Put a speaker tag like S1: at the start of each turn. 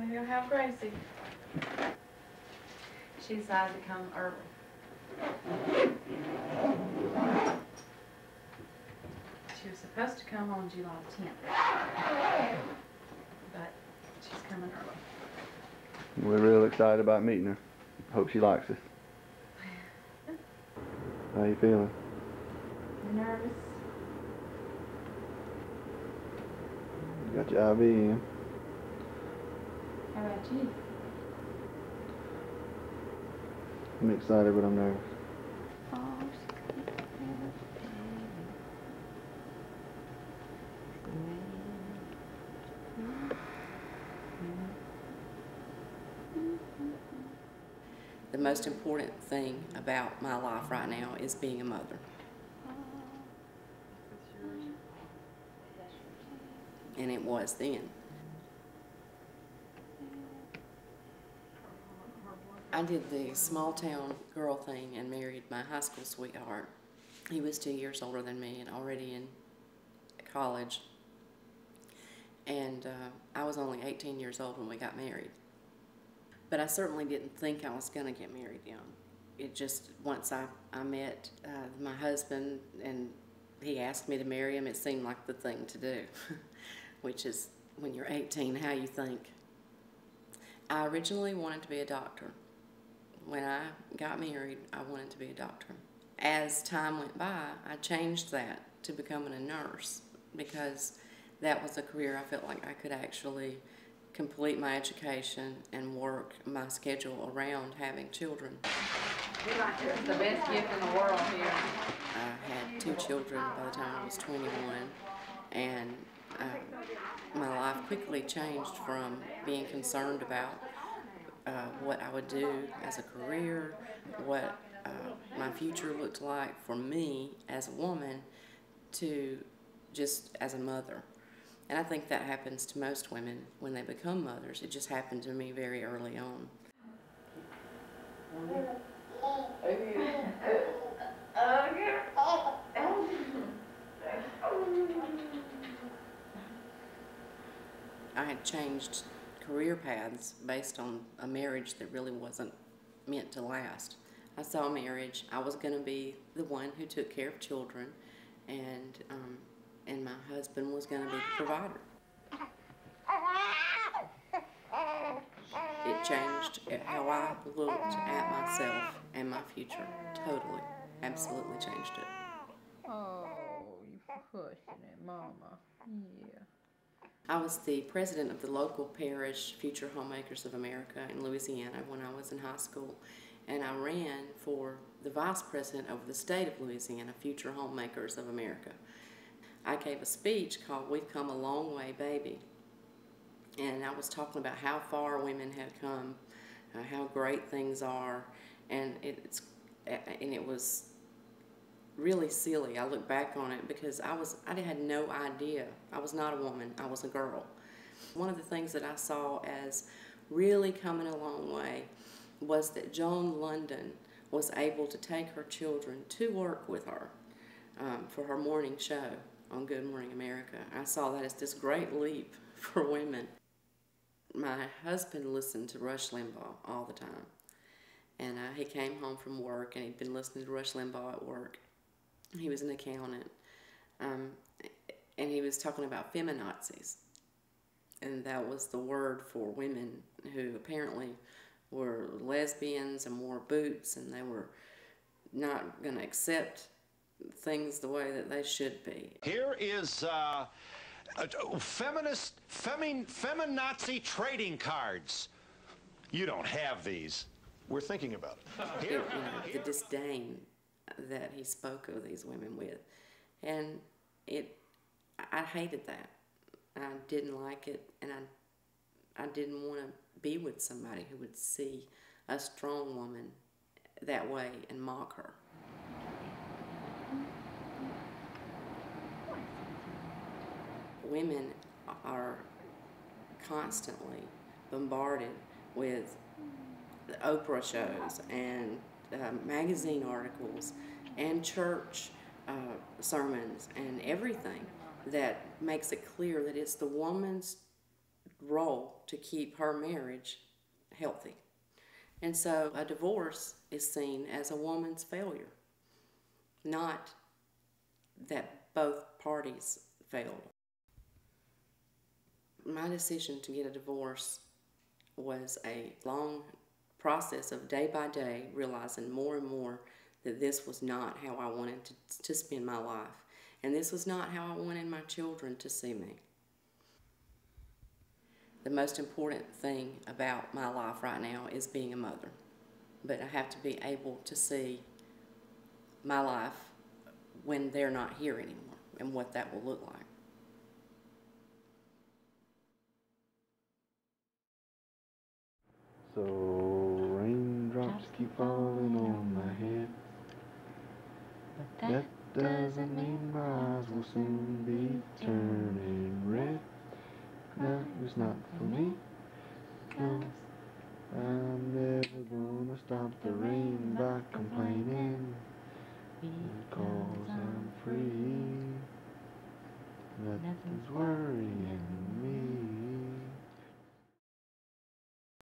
S1: Maybe I'll have Gracie. She decided to come early. She was supposed to come on July 10th, but she's coming early.
S2: We're real excited about meeting her. Hope she likes us. How you feeling?
S1: Nervous.
S2: You got your IV in.
S1: How about you?
S2: I'm excited, but I'm nervous.
S3: The most important thing about my life right now is being a mother. And it was then. I did the small town girl thing and married my high school sweetheart. He was 2 years older than me and already in college. And I was only 18 years old when we got married. But I certainly didn't think I was going to get married young. It just, once I met my husband and he asked me to marry him, it seemed like the thing to do, which is, when you're 18, how you think. I originally wanted to be a doctor. When I got married, I wanted to be a doctor. As time went by, I changed that to becoming a nurse because that was a career I felt like I could actually complete my education and work my schedule around having children.
S1: It's the best gift in the world here.
S3: I had 2 children by the time I was 21, and my life quickly changed from being concerned about what I would do as a career, what my future looked like for me as a woman, to just as a mother. And I think that happens to most women when they become mothers. It just happened to me very early on. I had changed career paths based on a marriage that really wasn't meant to last. I saw marriage. I was going to be the one who took care of children, and my husband was going to be the provider. It changed how I looked at myself and my future. Totally, absolutely changed it.
S4: Oh, you pushing it, Mama. Yeah.
S3: I was the president of the local parish Future Homemakers of America in Louisiana when I was in high school, and I ran for the vice president of the state of Louisiana, Future Homemakers of America. I gave a speech called "We've Come a Long Way, Baby," and I was talking about how far women had come, how great things are, and it was really silly. I look back on it because I had no idea. I was not a woman. I was a girl. One of the things that I saw as really coming a long way was that Joan London was able to take her children to work with her for her morning show on Good Morning America. I saw that as this great leap for women. My husband listened to Rush Limbaugh all the time, and he came home from work and he'd been listening to Rush Limbaugh at work. He was an accountant, and he was talking about feminazis, and that was the word for women who apparently were lesbians and wore boots, and they were not going to accept things the way that they should be.
S5: Here is feminazi trading cards. You don't have these. We're thinking about it. Here,
S3: the disdain that he spoke of these women with, and I hated that. I didn't like it, and I didn't want to be with somebody who would see a strong woman that way and mock her. Women are constantly bombarded with the Oprah shows and magazine articles and church sermons and everything that makes it clear that it's the woman's role to keep her marriage healthy. And so a divorce is seen as a woman's failure, not that both parties failed. My decision to get a divorce was a long process of day by day realizing more and more that this was not how I wanted to spend my life. And this was not how I wanted my children to see me. The most important thing about my life right now is being a mother. But I have to be able to see my life when they're not here anymore and what that will look like.
S2: So raindrops keep falling on my head. That doesn't mean my eyes will soon be turning red. No, it's not for me. No, I'm never gonna stop the rain by complaining, because I'm free. Nothing's worrying me.